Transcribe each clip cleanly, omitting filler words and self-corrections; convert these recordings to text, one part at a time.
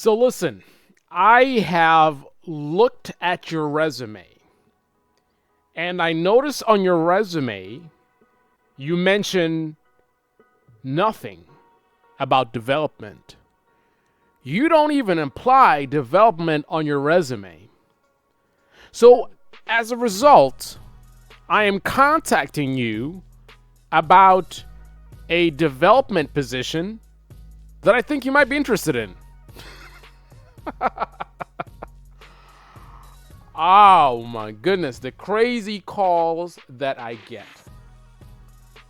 So listen, I have looked at your resume and I notice on your resume you mention nothing about development. You don't even imply development on your resume. So as a result, I am contacting you about a development position that I think you might be interested in. Oh my goodness, the crazy calls that I get.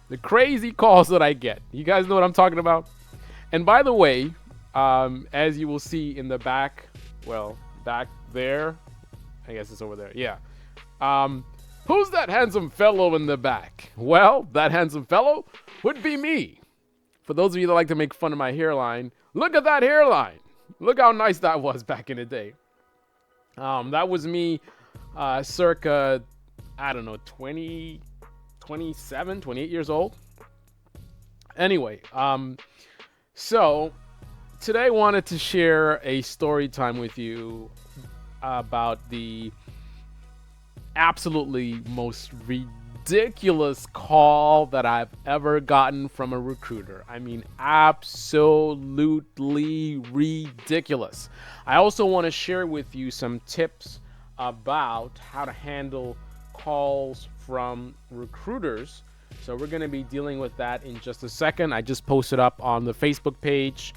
The crazy calls that I get. You guys know what I'm talking about? And by the way, as you will see in the back, back there, I guess it's over there. Yeah. Who's that handsome fellow in the back? Well, that handsome fellow would be me. For those of you that like to make fun of my hairline, look at that hairline. Look how nice that was back in the day. That was me circa, I don't know, 20, 27, 28 years old. Anyway, so today I wanted to share a story time with you about the absolutely most ridiculous call that I've ever gotten from a recruiter. I mean, absolutely ridiculous. I also want to share with you some tips about how to handle calls from recruiters. So we're going to be dealing with that in just a second. I just posted up on the Facebook page,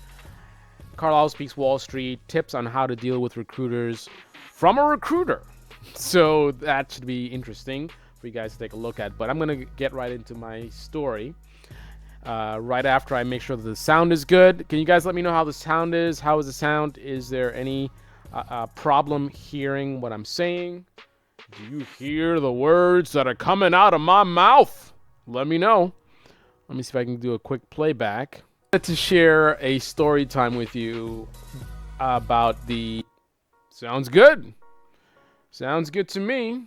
Carlisle Speaks Wall Street, tips on how to deal with recruiters from a recruiter. So that should be interesting for you guys to take a look at. But I'm going to get right into my story right after I make sure that the sound is good. Can you guys let me know how the sound is? How is the sound? Is there any problem hearing what I'm saying? Do you hear the words that are coming out of my mouth? Let me know. Let me see if I can do a quick playback. I wanted to share a story time with you about the... Sounds good. Sounds good to me.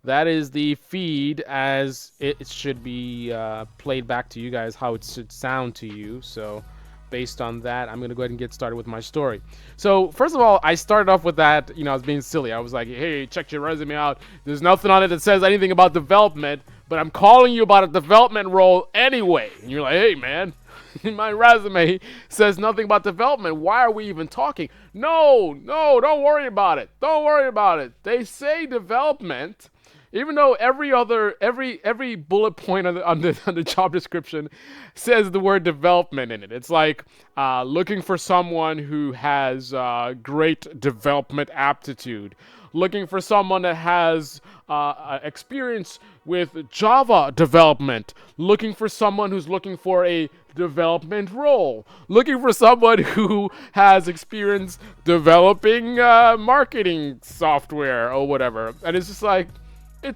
That is the feed as it should be played back to you guys, how it should sound to you. So based on that, I'm going to go ahead and get started with my story. So first of all, I started off with that, I was being silly. I was like, hey, check your resume out. There's nothing on it that says anything about development, but I'm calling you about a development role anyway. And you're like, hey, man, my resume says nothing about development. Why are we even talking? No, don't worry about it. Don't worry about it. They say development. Even though every bullet point on the job description says the word development in it. It's like looking for someone who has great development aptitude. Looking for someone that has experience with Java development. Looking for someone who's looking for a development role. Looking for someone who has experience developing marketing software or whatever. And it's just like...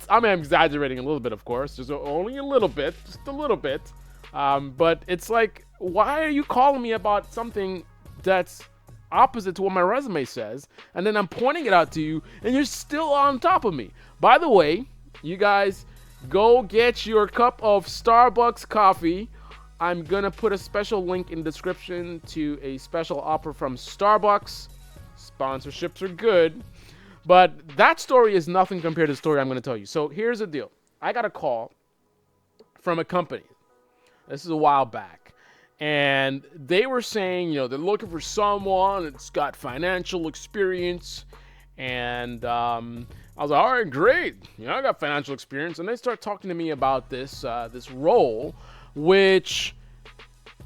I'm exaggerating a little bit, of course. Just only a little bit, just a little bit. But it's like, why are you calling me about something that's opposite to what my resume says? And then I'm pointing it out to you, and you're still on top of me. By the way, you guys, go get your cup of Starbucks coffee. I'm going to put a special link in the description to a special offer from Starbucks. Sponsorships are good. But that story is nothing compared to the story I'm going to tell you. So here's the deal. I got a call from a company. This is a while back. And they were saying, they're looking for someone that's got financial experience. And I was like, all right, great. I got financial experience. And they start talking to me about this role, which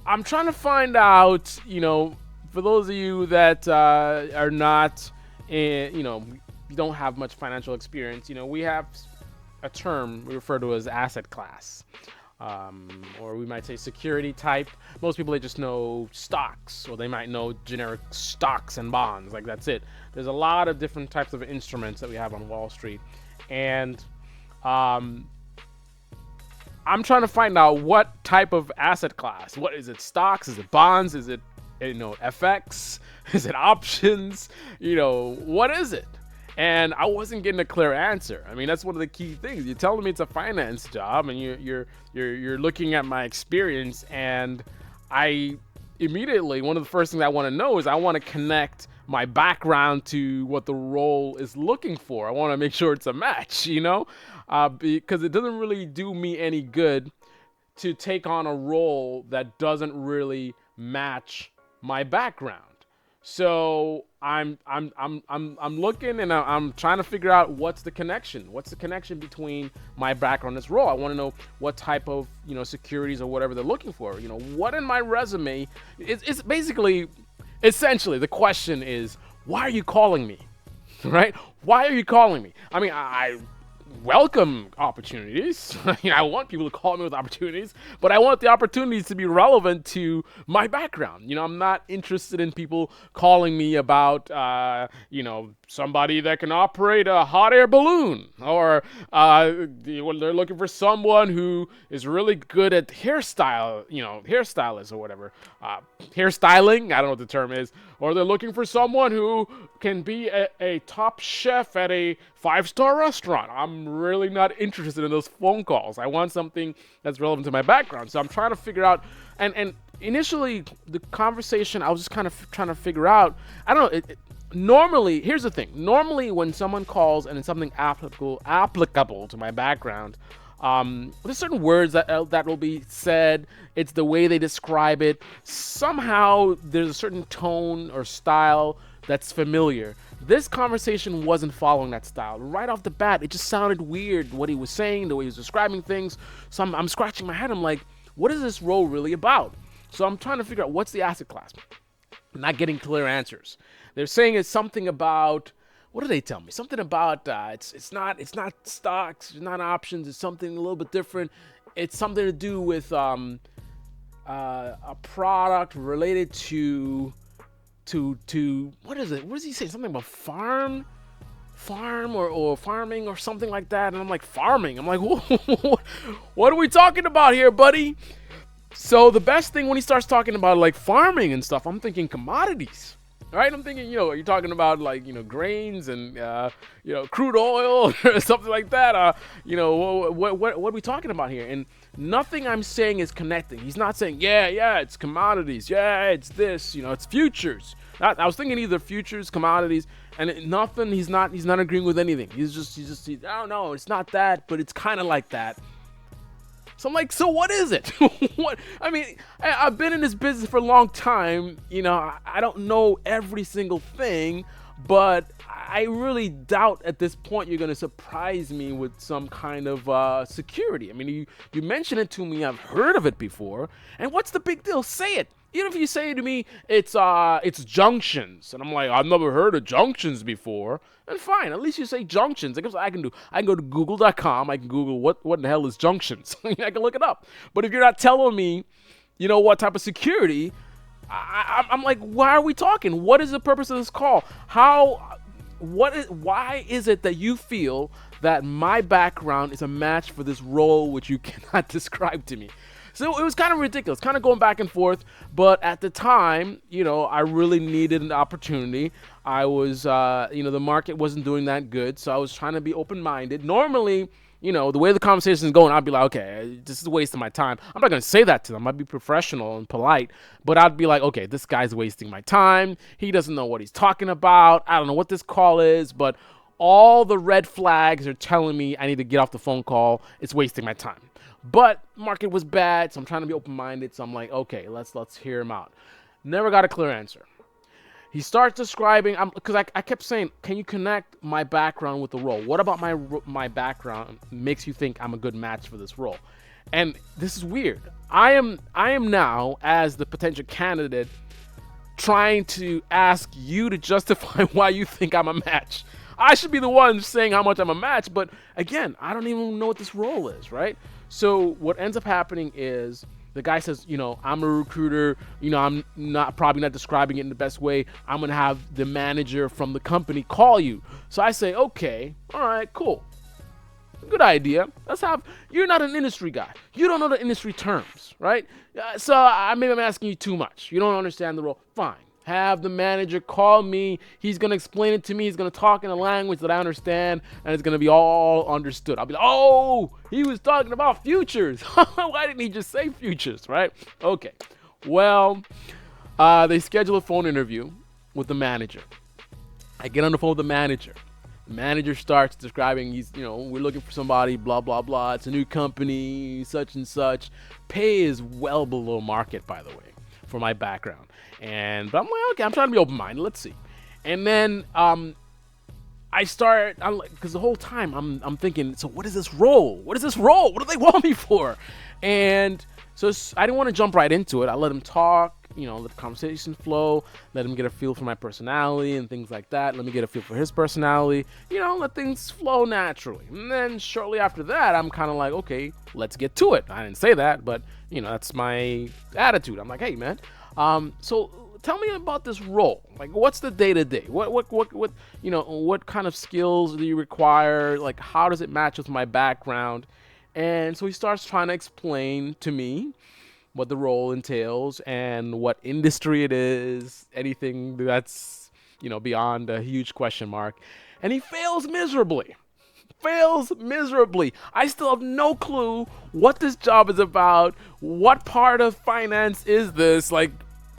I'm trying to find out, for those of you that are not, you don't have much financial experience, we have a term we refer to as asset class, or we might say security type. Most people, they just know stocks, or they might know generic stocks and bonds. Like, that's it. There's a lot of different types of instruments that we have on Wall Street, and I'm trying to find out what type of asset class. What is it? Stocks? Is it bonds? Is it FX? Is it options? What is it? And I wasn't getting a clear answer. I mean, that's one of the key things. You're telling me it's a finance job, and you're looking at my experience, and I immediately, one of the first things I want to know is I want to connect my background to what the role is looking for. I want to make sure it's a match, because it doesn't really do me any good to take on a role that doesn't really match my background. So I'm looking and I'm trying to figure out what's the connection. What's the connection between my background and this role? I want to know what type of securities or whatever they're looking for. What in my resume? It's basically, essentially, the question is, why are you calling me? Right? Why are you calling me? I mean, I welcome opportunities. I want people to call me with opportunities, but I want the opportunities to be relevant to my background. I'm not interested in people calling me about, somebody that can operate a hot air balloon, or they're looking for someone who is really good at hairstylist or whatever, hairstyling. I don't know what the term is. Or they're looking for someone who can be a top chef at a 5-star restaurant. I'm really not interested in those phone calls. I want something that's relevant to my background. So I'm trying to figure out, and initially the conversation, I was just kind of trying to figure out, I don't know, normally, here's the thing. Normally when someone calls and it's something applicable to my background, there's certain words that will be said. It's the way they describe it. Somehow there's a certain tone or style that's familiar. This conversation wasn't following that style. Right off the bat, it just sounded weird, what he was saying, the way he was describing things. So I'm scratching my head. I'm like, what is this role really about? So I'm trying to figure out what's the asset class. I'm not getting clear answers. They're saying it's something about, what do they tell me? Something about it's not stocks, it's not options. It's something a little bit different. It's something to do with a product related to what is it? What does he say? Something about farm or farming or something like that. And I'm like, farming? I'm like, what are we talking about here, buddy? So the best thing when he starts talking about like farming and stuff, I'm thinking commodities. Right, I'm thinking, you're talking about like, grains and, crude oil or something like that. What are we talking about here? And nothing I'm saying is connecting. He's not saying, yeah, it's commodities. Yeah, it's this, it's futures. I was thinking either futures, commodities, and nothing. He's not agreeing with anything. He's just, I don't know. It's not that, but it's kind of like that. So I'm like, so what is it? What? I mean, I've been in this business for a long time. I don't know every single thing, but I really doubt at this point you're going to surprise me with some kind of security. I mean, you mentioned it to me. I've heard of it before. And what's the big deal? Say it. Even if you say to me, it's junctions, and I'm like, I've never heard of junctions before, then fine. At least you say junctions. That's what I can do. I can go to Google.com. I can Google what in the hell is junctions. I can look it up. But if you're not telling me, what type of security, I'm like, why are we talking? What is the purpose of this call? Why is it that you feel that my background is a match for this role which you cannot describe to me? So it was kind of ridiculous, kind of going back and forth. But at the time, I really needed an opportunity. I was, the market wasn't doing that good. So I was trying to be open-minded. Normally, the way the conversation is going, I'd be like, okay, this is a waste of my time. I'm not going to say that to them. I'd be professional and polite. But I'd be like, okay, this guy's wasting my time. He doesn't know what he's talking about. I don't know what this call is. But all the red flags are telling me I need to get off the phone call. It's wasting my time. But market was bad, so I'm trying to be open-minded. So I'm like, okay, let's hear him out. Never got a clear answer. He starts describing, because I kept saying, can you connect my background with the role? What about my background makes you think I'm a good match for this role? And this is weird. I am now, as the potential candidate, trying to ask you to justify why you think I'm a match. I should be the one saying how much I'm a match, but again, I don't even know what this role is, right? So what ends up happening is the guy says, I'm a recruiter, I'm probably not describing it in the best way. I'm going to have the manager from the company call you. So I say, okay, all right, cool. Good idea. You're not an industry guy. You don't know the industry terms, right? So maybe I'm asking you too much. You don't understand the role. Fine. Have the manager call me. He's going to explain it to me. He's going to talk in a language that I understand, and it's going to be all understood. I'll be like, oh, he was talking about futures. Why didn't he just say futures, right? Okay. Well, they schedule a phone interview, with the manager. I get on the phone with the manager. The manager starts describing, we're looking for somebody, blah, blah, blah. It's a new company, such and such. Pay is well below market, by the way, for my background. But I'm like, okay, I'm trying to be open-minded. Let's see. And then because the whole time I'm thinking, so what is this role? What is this role? What do they want me for? And so I didn't want to jump right into it. I let him talk, let the conversation flow, let him get a feel for my personality and things like that. Let me get a feel for his personality, let things flow naturally. And then shortly after that, I'm kind of like, okay, let's get to it. I didn't say that, but that's my attitude. I'm like, hey man, so tell me about this role. Like, what's the day-to-day? What kind of skills do you require? Like, how does it match with my background? And so he starts trying to explain to me what the role entails and what industry it is, anything that's, beyond a huge question mark. And he fails miserably. I still have no clue what this job is about. What part of finance is this? Like,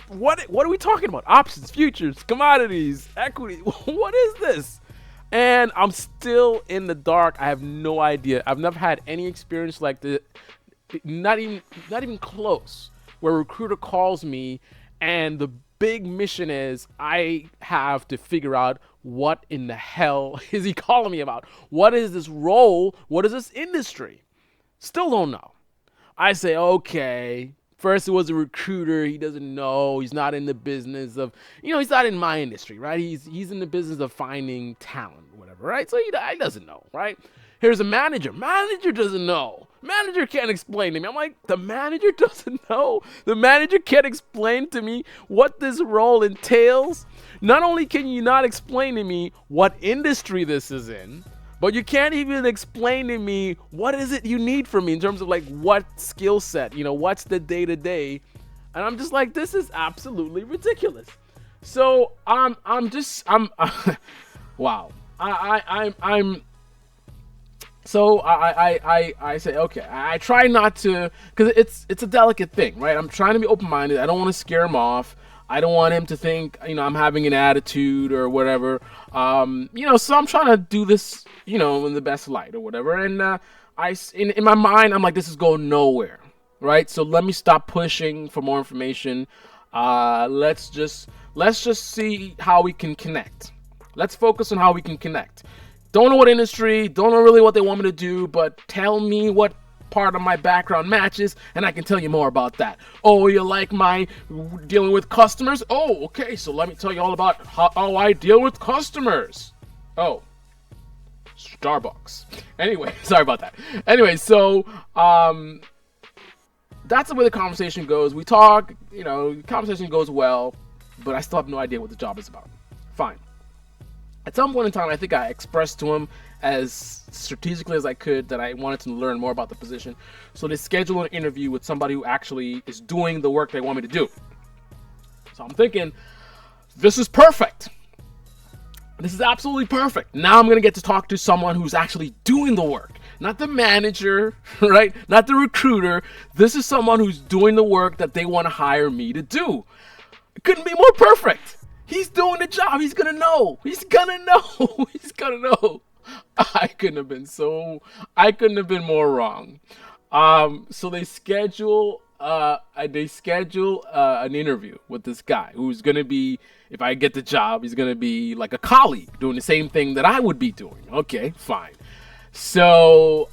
what are we talking about? Options, futures, commodities, equity. What is this? And I'm still in the dark. I have no idea. I've never had any experience like this, not even close, where a recruiter calls me and the big mission is I have to figure out what in the hell is he calling me about? What is this role? What is this industry? Still don't know. I say, okay. First, it was a recruiter. He doesn't know. He's not in the business of, he's not in my industry, right? He's in the business of finding talent, whatever, right? So he doesn't know, right? Here's a manager. Manager doesn't know. Manager can't explain to me. I'm like, the manager doesn't know? The manager can't explain to me what this role entails? Not only can you not explain to me what industry this is in, but you can't even explain to me what is it you need from me in terms of like what skill set, what's the day-to-day. And I'm just like, this is absolutely ridiculous. So I'm wow. I say, okay, I try not to, because it's a delicate thing, right? I'm trying to be open-minded. I don't want to scare him off. I don't want him to think, I'm having an attitude or whatever. So I'm trying to do this, in the best light or whatever. And in my mind, I'm like, this is going nowhere, right? So let me stop pushing for more information. Let's just see how we can connect. Let's focus on how we can connect. Don't know what industry, don't know really what they want me to do, but tell me what part of my background matches, and I can tell you more about that. Oh, you like my dealing with customers? Oh, okay, so let me tell you all about how I deal with customers. Oh, Starbucks. Anyway, sorry about that. Anyway, so that's the way the conversation goes. We talk, the conversation goes well, but I still have no idea what the job is about. Fine. At some point in time, I think I expressed to him as strategically as I could that I wanted to learn more about the position. So they schedule an interview with somebody who actually is doing the work they want me to do. So I'm thinking, this is perfect. This is absolutely perfect. Now I'm going to get to talk to someone who's actually doing the work. Not the manager, right? Not the recruiter. This is someone who's doing the work that they want to hire me to do. It couldn't be more perfect. He's doing the job. He's going to know. He's going to know. He's going to know. I couldn't have been more wrong. So they schedule an interview with this guy who's going to be, if I get the job, he's going to be like a colleague doing the same thing that I would be doing. Okay, fine. So,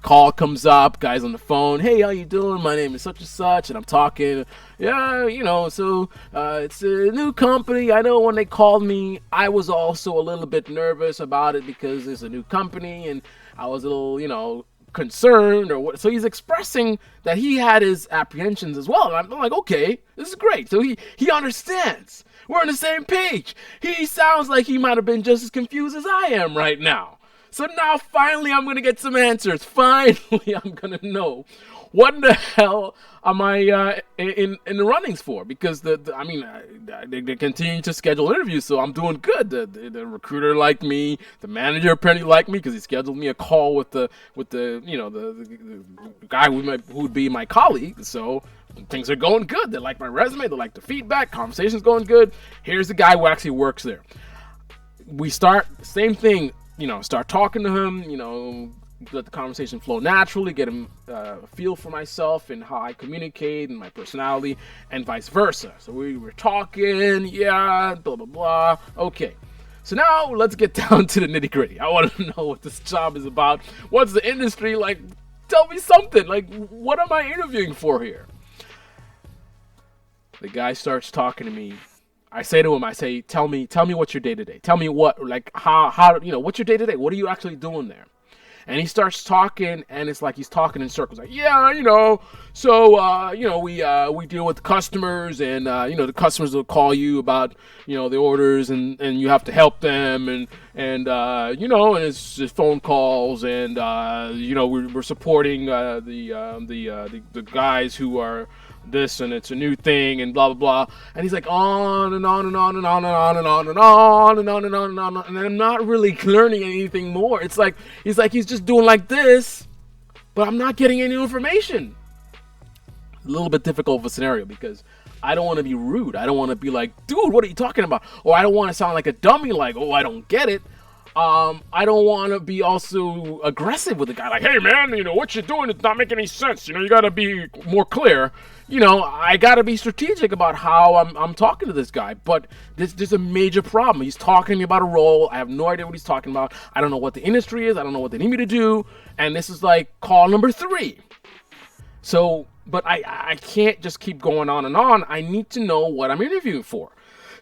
call comes up, guy's on the phone. Hey, how you doing? My name is such and such, and I'm talking. Yeah, it's a new company. I know when they called me, I was also a little bit nervous about it because it's a new company, and I was a little, concerned or what. So he's expressing that he had his apprehensions as well. And I'm like, okay, this is great. So he understands. We're on the same page. He sounds like he might have been just as confused as I am right now. So now finally I'm going to get some answers. Finally I'm going to know what in the hell am I in the runnings for? Because they continue to schedule interviews, so I'm doing good. The recruiter liked me. The manager apparently liked me because he scheduled me a call with the the guy who would be my colleague. So things are going good. They like my resume. They like the feedback. Conversation's going good. Here's the guy who actually works there. We start same thing. Start talking to him. Let the conversation flow naturally, get him a feel for myself and how I communicate and my personality, and vice versa. So we were talking, yeah, blah, blah, blah. Okay. So now let's get down to the nitty gritty. I want to know what this job is about. What's the industry like? Tell me something. Like, what am I interviewing for here? The guy starts talking to me. I say to him, tell me what's your day to day. Tell me how, what's your day to day? What are you actually doing there? And he starts talking, and it's like he's talking in circles. Like, yeah, we deal with customers, and the customers will call you about the orders, and you have to help them, and it's just phone calls, and we're supporting the guys who are this, and it's a new thing, and blah blah blah. And he's like on and on and on and on and on and on and on and on and on and on, and I'm not really learning anything more. It's like he's just doing like this, but I'm not getting any information. A little bit difficult of a scenario because I don't want to be rude. I don't want to be like, dude, what are you talking about? Or I don't want to sound like a dummy, like, oh, I don't get it. I don't want to be also aggressive with the guy, like, hey man, what you're doing is not making any sense. You got to be more clear. I got to be strategic about how I'm talking to this guy. But there's a major problem. He's talking to me about a role. I have no idea what he's talking about. I don't know what the industry is. I don't know what they need me to do. And this is like call number 3. So, but I can't just keep going on and on. I need to know what I'm interviewing for.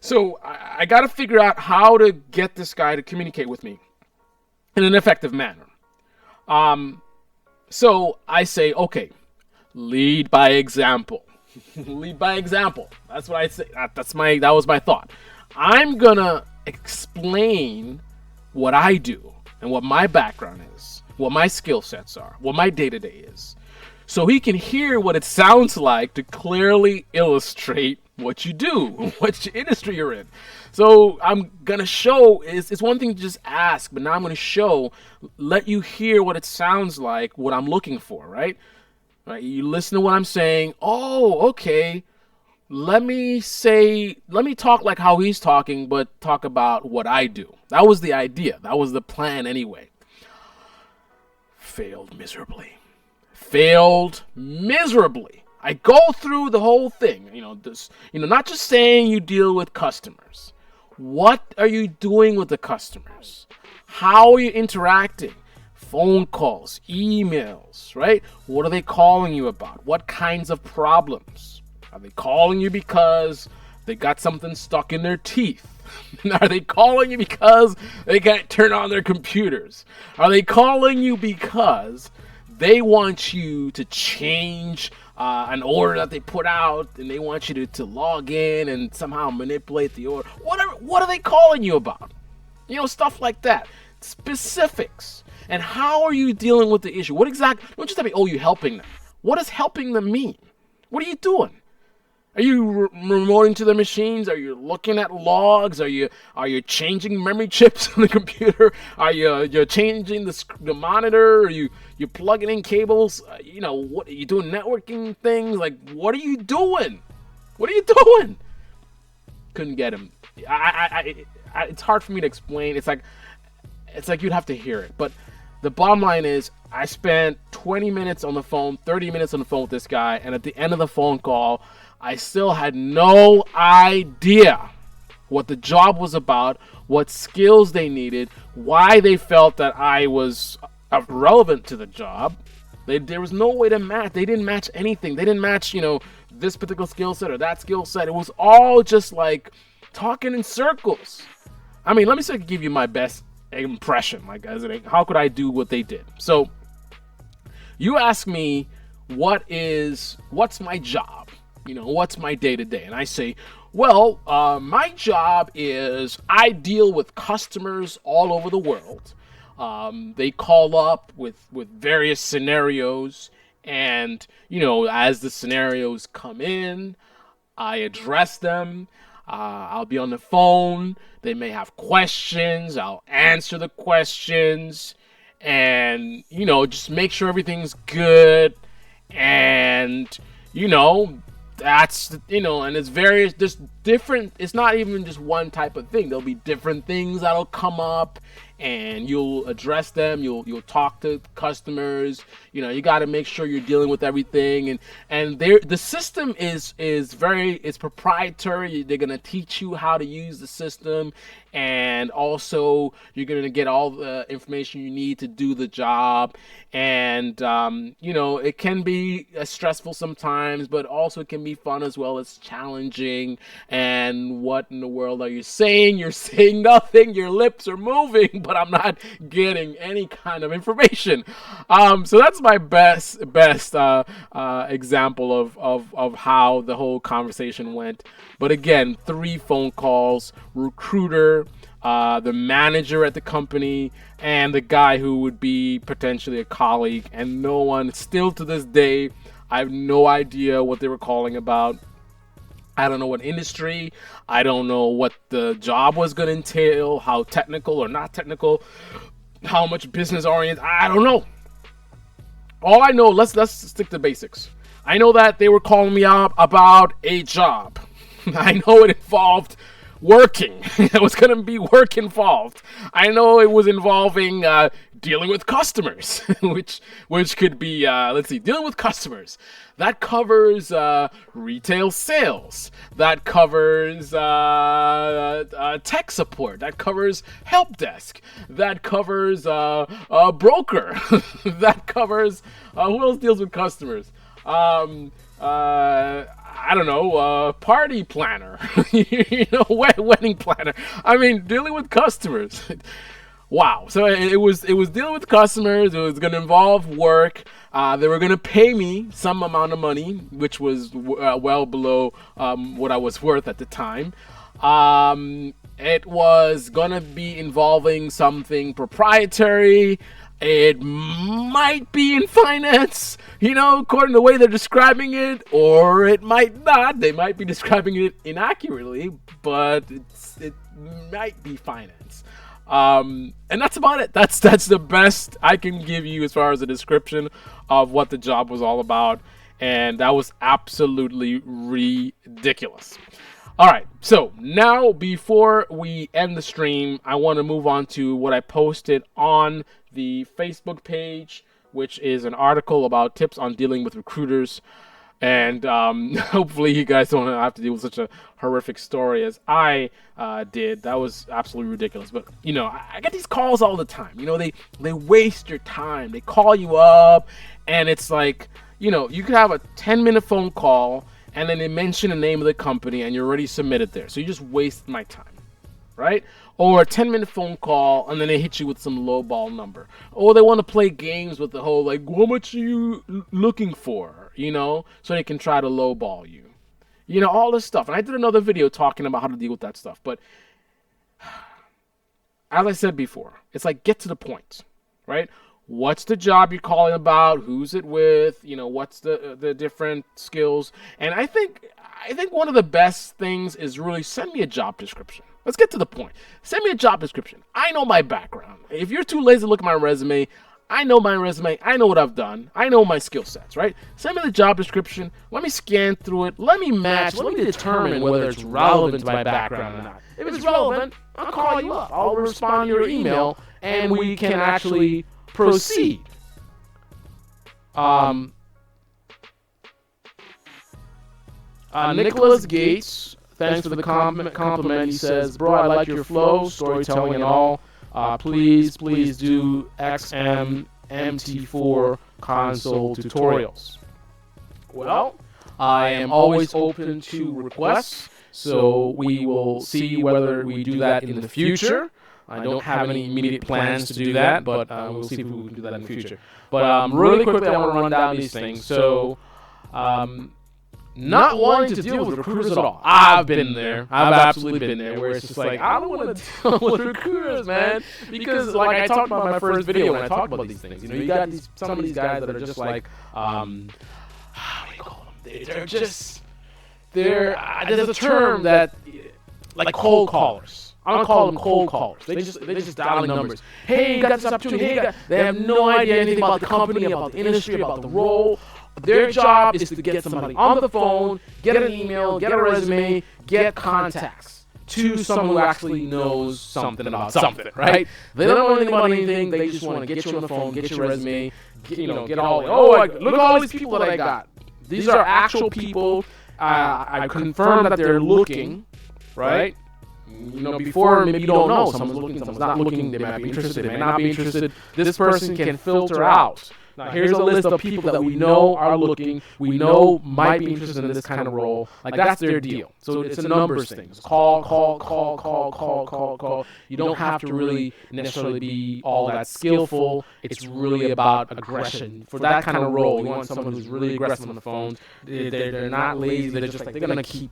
So I got to figure out how to get this guy to communicate with me in an effective manner. So I say, okay, lead by example. Lead by example. That's what I say. That was my thought. I'm gonna explain what I do and what my background is, what my skill sets are, what my day-to-day is, so he can hear what it sounds like to clearly illustrate what you do, what industry you're in. So I'm gonna show. It's one thing to just ask, but now I'm gonna show, let you hear what it sounds like, what I'm looking for, right? Right? You listen to what I'm saying. Oh, okay. Let me talk like how he's talking, but talk about what I do. That was the idea. That was the plan anyway. Failed miserably. I go through the whole thing, not just saying you deal with customers. What are you doing with the customers? How are you interacting? Phone calls, emails, right? What are they calling you about? What kinds of problems? Are they calling you because they got something stuck in their teeth? Are they calling you because they can't turn on their computers? Are they calling you because they want you to change an order that they put out, and they want you to log in and somehow manipulate the order? What are they calling you about? Stuff like that. Specifics. And how are you dealing with the issue? What exactly? Don't just tell me, oh, you're helping them. What does helping them mean? What are you doing? Are you remoting to the machines? Are you looking at logs? Are you changing memory chips on the computer? Are you're changing the monitor? Are you plugging in cables? What are you doing? Networking things? Like, what are you doing? What are you doing? Couldn't get him. It's hard for me to explain. It's like you'd have to hear it. But the bottom line is, I spent 20 minutes on the phone, 30 minutes on the phone with this guy, and at the end of the phone call, I still had no idea what the job was about, what skills they needed, why they felt that I was relevant to the job. There was no way to match. They didn't match anything. They didn't match, this particular skill set or that skill set. It was all just like talking in circles. I mean, let me see if I can give you my best impression. How could I do what they did? So you ask me, what's my job? What's my day-to-day? And I say, well, my job is I deal with customers all over the world. They call up with various scenarios, And, as the scenarios come in, I address them. I'll be on the phone. They may have questions. I'll answer the questions. And, just make sure everything's good. And, you know, that's, and it's various, just different. It's not even just one type of thing. There'll be different things that'll come up, and you'll address them. You'll talk to customers. You got to make sure you're dealing with everything. And the system is it's proprietary. They're gonna teach you how to use the system, and also you're gonna get all the information you need to do the job. And it can be stressful sometimes, but also it can be fun as well as challenging. And what in the world are you saying? You're saying nothing. Your lips are moving, but I'm not getting any kind of information. So that's my best example of how the whole conversation went. But again, 3 phone calls: recruiter, the manager at the company, and the guy who would be potentially a colleague. And no one, still to this day, I have no idea what they were calling about. I don't know what industry. I don't know what the job was going to entail, how technical or not technical, how much business oriented. I don't know. All I know, let's stick to basics. I know that they were calling me up about a job. I know it involved working. There was going to be work involved. I know it was involving dealing with customers, which could be, dealing with customers. That covers retail sales. That covers tech support. That covers help desk. That covers broker. That covers, who else deals with customers? I don't know, party planner, wedding planner. I mean, dealing with customers. Wow. So it was dealing with customers. It was going to involve work. They were going to pay me some amount of money, which was well below what I was worth at the time. It was going to be involving something proprietary. It might be in finance, according to the way they're describing it, or it might not. They might be describing it inaccurately, but it might be finance. And that's about it. That's the best I can give you as far as a description of what the job was all about. And that was absolutely ridiculous. All right, so now before we end the stream, I want to move on to what I posted on the Facebook page, which is an article about tips on dealing with recruiters. And hopefully you guys don't have to deal with such a horrific story as I did. That was absolutely ridiculous. But, I get these calls all the time. They waste your time. They call you up, and it's like, you could have a 10-minute phone call, and then they mention the name of the company, and you're already submitted there. So you just waste my time, right? Or a 10-minute phone call, and then they hit you with some lowball number. Or they want to play games with the whole, like, how much are you looking for, so they can try to lowball you. All this stuff. And I did another video talking about how to deal with that stuff. But as I said before, it's like, get to the point, right? What's the job you're calling about? Who's it with? What's the different skills? And I think one of the best things is really send me a job description. Let's get to the point. Send me a job description. I know my background. If you're too lazy to look at my resume, I know my resume. I know what I've done. I know my skill sets, right? Send me the job description. Let me scan through it. Let me match. Let me determine whether it's relevant to my background or not. If it's relevant, I'll call you up. I'll respond to your email, and we can actually proceed. Nicholas Gates, thanks for the compliment. He says, "Bro, I like your flow, storytelling, and all. Please do XMMT4 console tutorials." Well, I am always open to requests, so we will see whether we do that in the future. I don't have any immediate plans to do that, but we'll see if we can do that in the future. But really quickly, I want to run down these things. So not wanting to deal with recruiters at all. I've been there. I've absolutely been there, where it's just like, I don't want to deal with recruiters, man. Because like I talked about in my first video when I talked about these things, you got some of these guys that are just like, what do you call them? There's a term that, like cold callers. I don't call them cold callers. They just dialing numbers. Hey, you got this opportunity. Hey, they have no idea anything about the company, about the industry, about the role. Their job is to get somebody on the phone, get an email, get a resume, get contacts to someone who actually knows something about something, right? They don't know anything about anything. They just want to get you on the phone, get your resume, get all. Look at all these people that I got. These are actual people. I confirm that they're looking, right? Before maybe you don't know. Someone's looking, someone's not looking. They might be interested, they may not be interested. This person can filter out. Now, here's a list of people that we know are looking, we know might be interested in this kind of role. Like, that's their deal. So it's a numbers thing. It's call. You don't have to really necessarily be all that skillful. It's really about aggression. For that kind of role, you want someone who's really aggressive on the phones. They're not lazy. They're just like, they're going to keep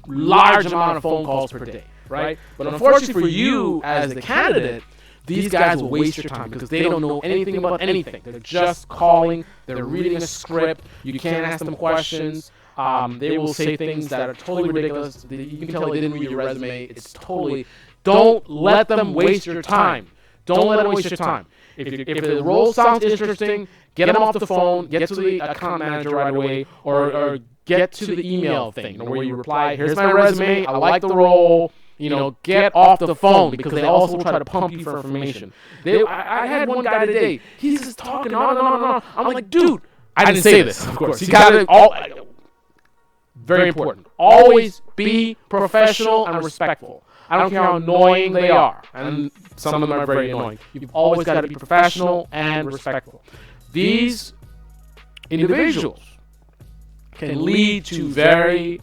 large amount of phone calls per day, right? But unfortunately for you as the candidate, these guys will waste your time because they don't know anything about anything. They're just calling. They're reading a script. You can't ask them questions. They will say things that are totally ridiculous. You can tell they didn't read your resume. It's totally... Don't let them waste your time. Don't let them waste your time. If the role sounds interesting, get them off the phone, get to the account manager right away, or get to the email thing where you reply, here's my resume, I like the role. Get off the phone, because they also try to pump you for information. I had one guy today. He's just talking on and on and on. I'm like, dude, I didn't say this, of course. He got it all. Very important. Always be professional and respectful. I don't care how annoying they are, and some of them are very annoying. You've always got to be professional and respectful. These individuals can lead to very,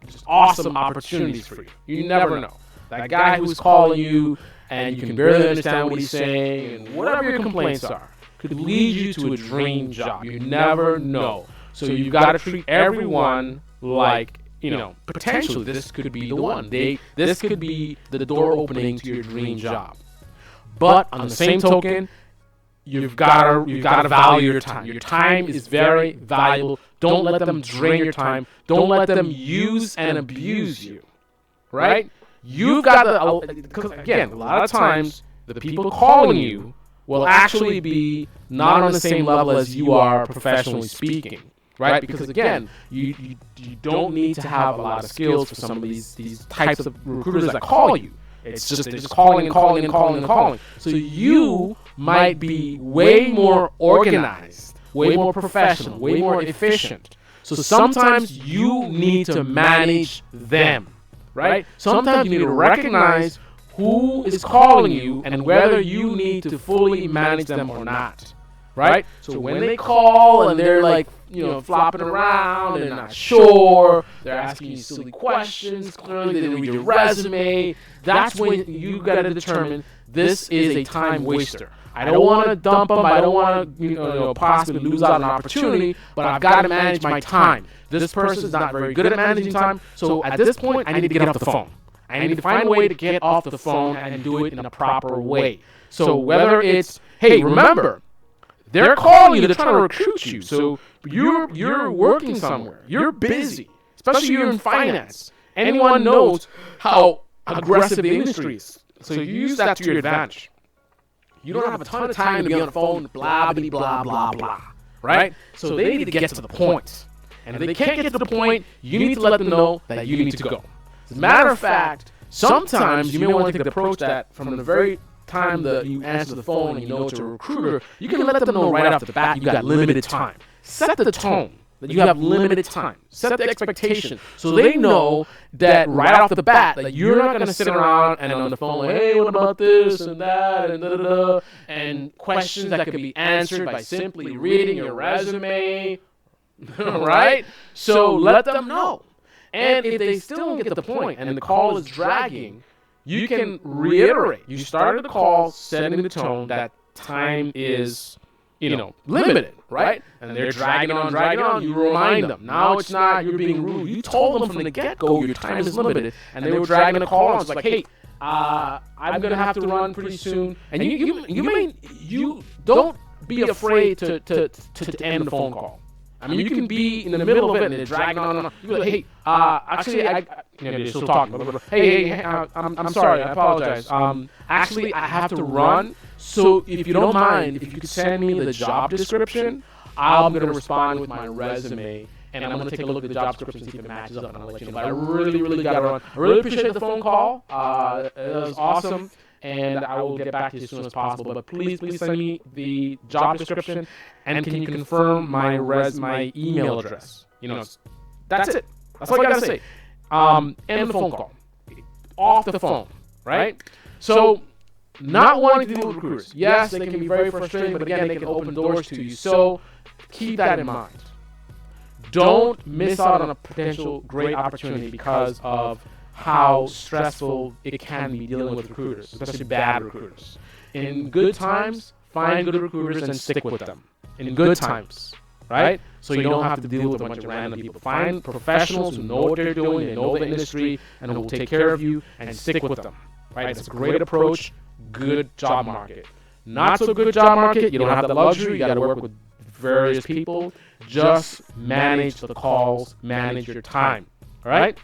just awesome opportunities for you. You never know. That guy who's calling you and you can barely understand what he's saying and whatever your complaints are could lead you to a dream job. You never know. So you've got to treat everyone like, potentially this could be the one. This could be the door opening to your dream job. But on the same token, you've got to value your time. Your time is very valuable. Don't let them drain your time. Don't let them use and abuse you, right? You've got to, because again, a lot of times the people calling you will actually be not on the same level as you are professionally speaking, right? Because again, you don't need to have a lot of skills for some of these types of recruiters that call you. It's just they're just calling and calling and calling and calling. So you might be way more organized, way more professional, way more efficient. So sometimes you need to manage them, right? Sometimes you need to recognize who is calling you and whether you need to fully manage them or not, right? So when they call and they're like, flopping around, they're not sure, they're asking you silly questions, clearly they didn't read your resume, that's when you got to determine this is a time waster. I don't want to dump them, I don't want to possibly lose out on an opportunity, but I've got to manage my time. This person is not very good at managing time, so at this point, I need to get off the phone. I need to find a way to get off the phone and do it in a proper way. So whether it's, hey, remember, they're calling you, they're trying to recruit you, so you're working somewhere, you're busy, especially you're in finance. Anyone knows how aggressive the industry is, so you use that to your advantage. You don't have a ton of time to be on the phone, blah, blah, blah, blah, blah, right? So they need to get to the point. And if they can't get to the point, you need to let them know that you need to go. As a matter of fact, sometimes you may want to take the approach that from the very time that you answer the phone and you know it's a recruiter, you can let them know right off the bat you got limited time. Set the tone that you have limited time. Set the expectation so they know that right off the bat that you're not going to sit around and on the phone like, hey, what about this and that and da-da-da, and questions that can be answered by simply reading your resume, right? So let them know. And if they still don't get the point and the call is dragging, you can reiterate. You started the call setting the tone that time is limited, right? And they're dragging on, you remind them. Now it's not you're being rude. You told them from the get-go your time is limited, and they were dragging the call on. It's like, hey, I'm gonna have to run pretty soon, and you don't be afraid to end the phone call. I mean, you can be in the middle of it and they're dragging on and on. You be like, hey, actually, they're still talking. Hey, I'm sorry, I apologize. Actually, I have to run. So if you don't mind, if you could send me the job description, I'm going to respond with my resume. And I'm going to take a look at the job description, see if it matches up, and I'll let you know. But I really got to run. I really appreciate the phone call. It was awesome. And I will get back to you as soon as possible. But please send me the job description, and can you confirm my email address? That's it. That's all you gotta say. End the phone call. Off the phone, right? So, not wanting to deal with recruiters. Yes, they can be very frustrating, but again, they can open doors to you. So, keep that in mind. Don't miss out on a potential great opportunity because of how stressful it can be dealing with recruiters, especially bad recruiters. In good times, find good recruiters and stick with them. In good times, right? So you don't have to deal with a bunch of random people. Find professionals who know what they're doing, they know the industry, and who will take care of you, and stick with them, right? It's a great approach, good job market. Not so good job market, you don't have the luxury, you got to work with various people. Just manage the calls, manage your time, all right?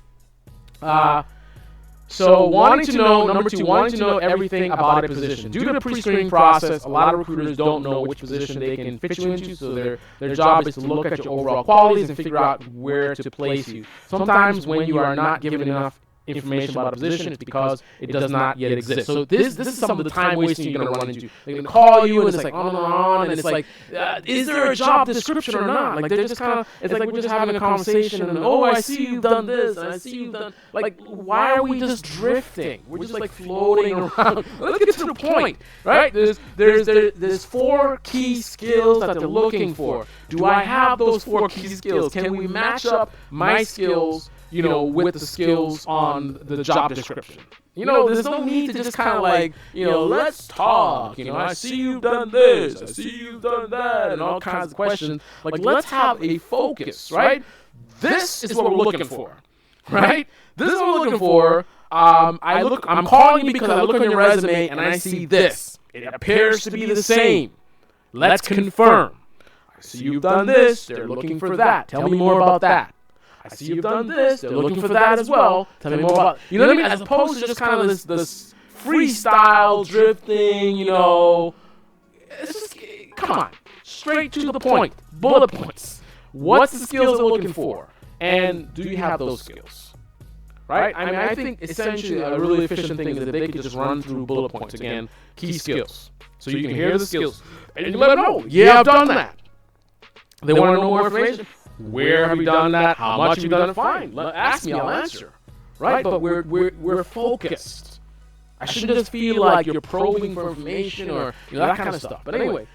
So wanting to know everything about a position. Due to the pre-screening process, a lot of recruiters don't know which position they can fit you into, so their job is to look at your overall qualities and figure out where to place you. Sometimes when you are not given enough information about a position, it's because it does not yet exist. So this is some of the time wasting you're going to run into. They're going to call you and it's like on and on, and it's like, is there a job description or not? Like they're just kind of, it's like we're just having a conversation and I see you've done this and I see you've done, like why are we just drifting? We're just like floating around. Let's get to the point, right? There's 4 key skills that they're looking for. Do I have those 4 key skills? Can we match up my skills with the skills on the job description? There's no need to just kind of like, let's talk. I see you've done this, I see you've done that, and all kinds of questions. Like, let's have a focus, right? This is what we're looking for, right? This is what we're looking for. I'm calling you because I look on your resume and I see this. It appears to be the same. Let's confirm. I see you've done this. They're looking for that. Tell me more about that. I see you've done this. They're looking for that as well. Tell me more about, you know what I mean? As opposed to just kind of this freestyle drifting, It's just, come on, straight to the point, bullet points. What's the skills they're looking for, and do you have those skills? Right? I mean, I think essentially a really efficient thing is that they could just run through bullet points again, key skills, so you can hear the skills and you can let them know. Yeah, I've done that. They want to know more information. Where have you done that? How much have you done it? Fine. Ask me, I'll answer. Right? But we're focused. I shouldn't just feel like you're probing for information or that kind of stuff. But anyway,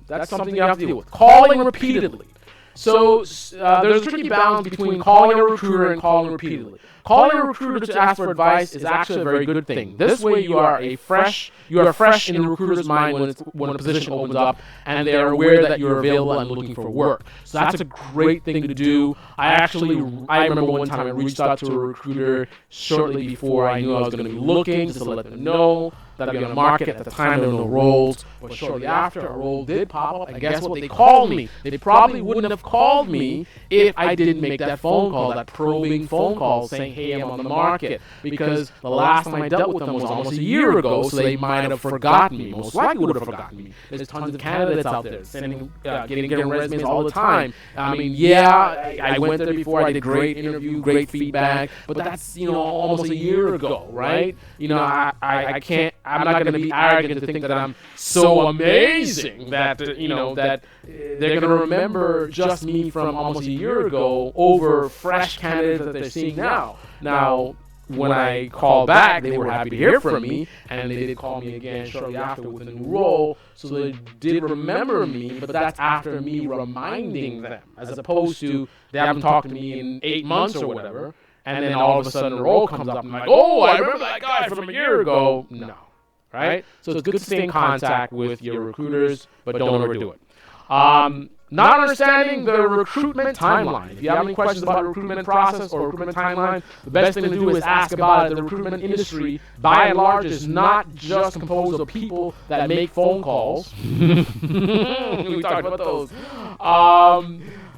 that's something you have to deal with. Calling repeatedly. So there's a tricky balance between calling a recruiter and calling repeatedly. Calling a recruiter to ask for advice is actually a very good thing. This way you are fresh in the recruiter's mind when a position opens up and they are aware that you're available and looking for work. So that's a great thing to do. I remember one time I reached out to a recruiter shortly before I knew I was going to be looking, just to let them know that I'd be on the market. At the time, there were no roles, but shortly after, a role did pop up, and guess what? They called me. They probably wouldn't have called me if I didn't make that phone call, that probing phone call saying, hey, I'm on the market, because the last time I dealt with them was almost a year ago, so they might have forgotten me. Most likely would have forgotten me. There's tons of candidates out there getting resumes all the time. I mean, I went there before, I did great interview, great feedback, but that's, almost a year ago, right? I'm not going to be arrogant to think that I'm so amazing that, that they're going to remember just me from almost a year ago over fresh candidates that they're seeing now. Now, when I called back, they were happy to hear from me, and they did call me again shortly after with a new role, so they did remember me, but that's after me reminding them, as opposed to they haven't talked to me in 8 months or whatever, and then all of a sudden a role comes up, and I'm like, I remember that guy from a year ago. No. Right? So it's good to stay in contact with your recruiters, but don't overdo it. Not understanding the recruitment timeline. If you have any questions about the recruitment process or recruitment timeline, the best thing to do is ask about it. The recruitment industry, by and large, is not just composed of people that make phone calls. We talked about those.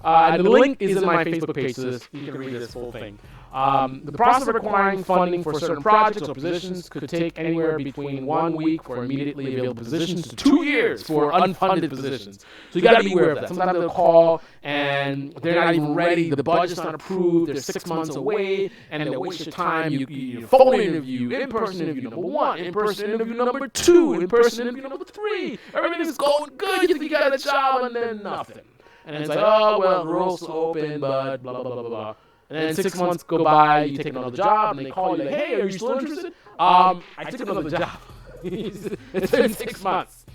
And the link is in my Facebook page, so you can read this whole thing. The process of acquiring funding for certain projects or positions could take anywhere between 1 week for immediately available positions to 2 years for unfunded positions. So you got to be aware of that. Sometimes they'll call and they're not even ready. The budget's not approved. They're 6 months away, and they'll waste your time. You phone interview, in-person interview number 1, in-person interview number 2, in-person interview number 3. Everything is going good. You think you got a job, and then nothing. And it's like, oh, well, the role's open, but blah, blah, blah, blah, blah. And then 6 months go by, you take another job, and they call you like, hey, are you still interested? I took another job. It's been 6 months.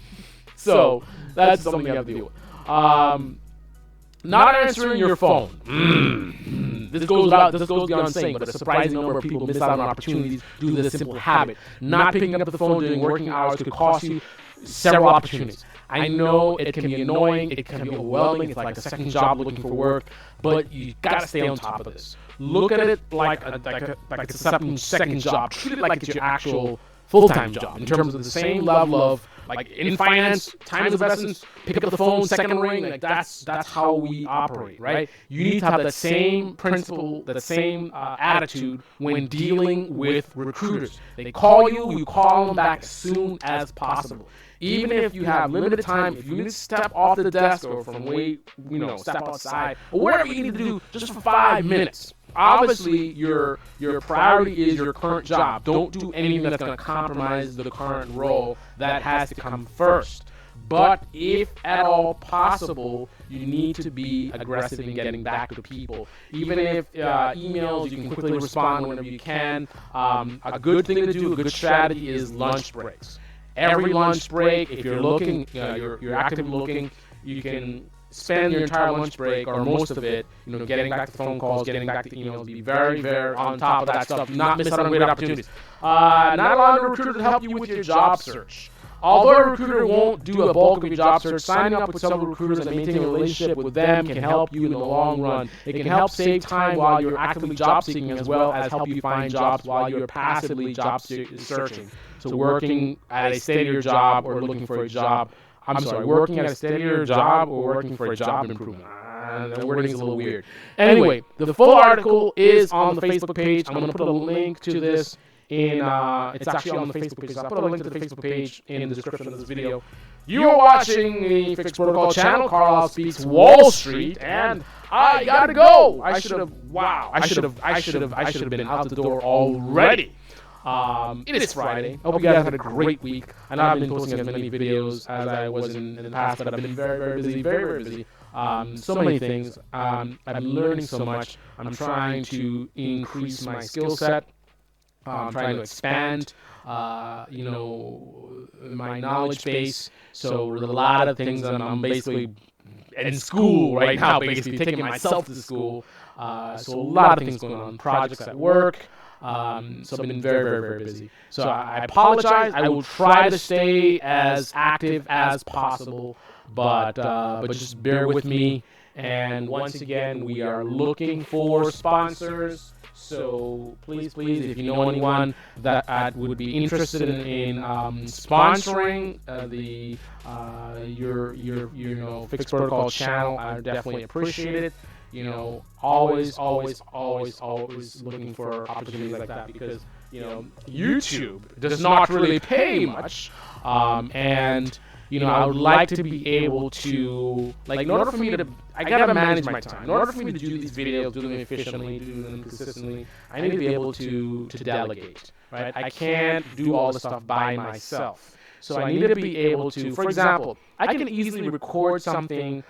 So that's something you have to deal with. Not answering your phone. This goes beyond saying, but a surprising number of people miss out on opportunities due to this simple habit. Not picking up the phone during working hours could cost you several opportunities. I know it can be annoying, it can be overwhelming, it's like a second job looking for work, but you gotta stay on top of this. Look at it like a second job. Treat it like it's your actual full-time job in terms of the same level of, like in finance, time is of essence, pick up the phone, second ring, like that's how we operate, right? You need to have that same principle, that same attitude when dealing with recruiters. They call you, you call them back as soon as possible. Even if you have limited time, if you need to step off the desk or from step outside, or whatever you need to do just for 5 minutes. Obviously, your priority is your current job. Don't do anything that's going to compromise the current role. That has to come first. But if at all possible, you need to be aggressive in getting back to people. Even if emails, you can quickly respond whenever you can. A good thing to do, a good strategy is lunch breaks. Every lunch break, if you're looking, you're actively looking, you can spend your entire lunch break or most of it, getting back to phone calls, getting back to emails, be very, very on top of that stuff. Do not miss out on great opportunities. Not allowing a recruiter to help you with your job search. Although a recruiter won't do a bulk of your job search, signing up with several recruiters and maintaining a relationship with them can help you in the long run. It can help save time while you're actively job seeking, as well as help you find jobs while you're passively job searching. So working at a steadier job or looking for a job. Working at a steadier job or working for a job improvement. The wording is a little weird. Anyway, the full article is on the Facebook page. I'm going to put a link to this it's actually on the Facebook page. So I'll put a link to the Facebook page in the description of this video. You are watching the Fixed Protocol channel. Carlisle Speaks Wall Street, and I gotta go. I should have been out the door already. It is Friday. I hope you guys had a great week. I know I haven't been posting as many videos as I was in the past, but I've been very, very busy, very, very busy. So many things. I've been learning so much. I'm trying to increase my skill set. I'm trying to expand, my knowledge base. So there's a lot of things that I'm basically in school right now, basically taking myself to school. So a lot of things going on, projects at work. So I've been very, very, very busy. So I apologize. I will try to stay as active as possible, but just bear with me. And once again, we are looking for sponsors. So please, if you know anyone that would be interested in sponsoring your Fixed Protocol channel, I definitely appreciate it. Always looking for opportunities like that, because YouTube does not really pay much, and I would like to be able to, in order for me to, I gotta manage my time. In order for me to do these videos, do them efficiently, do them consistently, I need to be able to delegate, right? I can't do all the stuff by myself. So I need to be able to, for example, I can easily record something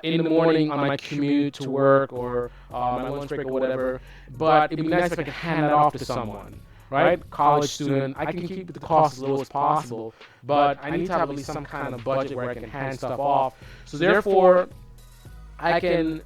in the morning on my commute to work or my lunch break or whatever, but it'd be nice if I could hand that off to someone. Right? College student, I can keep the cost as low as possible, but I need to have at least some kind of budget where I can hand stuff off. So therefore, I can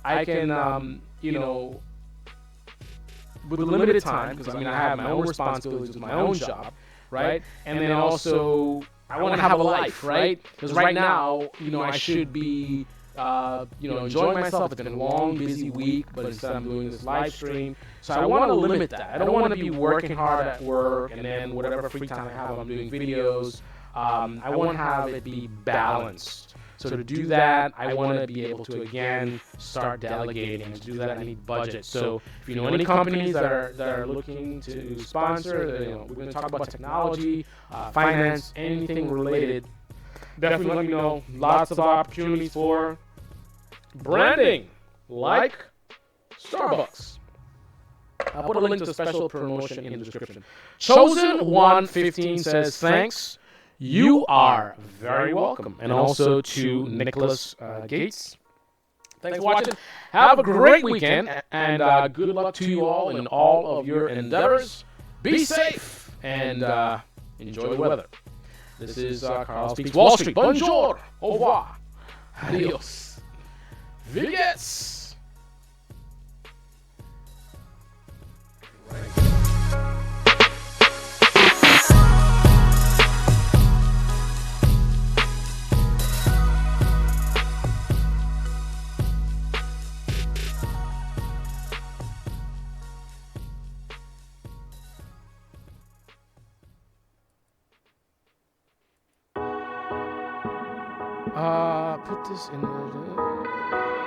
with limited time, because I have my own responsibilities with my own job, right? And then also, I want to have a life, right? Because right now, I should be enjoying myself. It's been a long, busy week, but instead I'm doing this live stream. So I want to limit that. I don't want to be working hard at work and then whatever free time I have, I'm doing videos. I want to have it be balanced. So to do that, I want to be able to again start delegating. To do that, I need budget. So if you know any companies that are looking to sponsor, we're going to talk about technology, finance, anything related. Definitely let me know. Lots of opportunities for branding, like Starbucks. I'll put a link to a special promotion in the description. Chosen115 says, thanks. You are very welcome. And also to Nicholas Gates. Thanks for watching. Have a great weekend. And good luck to you all in all of your endeavors. Be safe and enjoy the weather. This is Carl Speaks Wall Street. Bonjour. Au revoir. Adios. Vegas. Put this in the...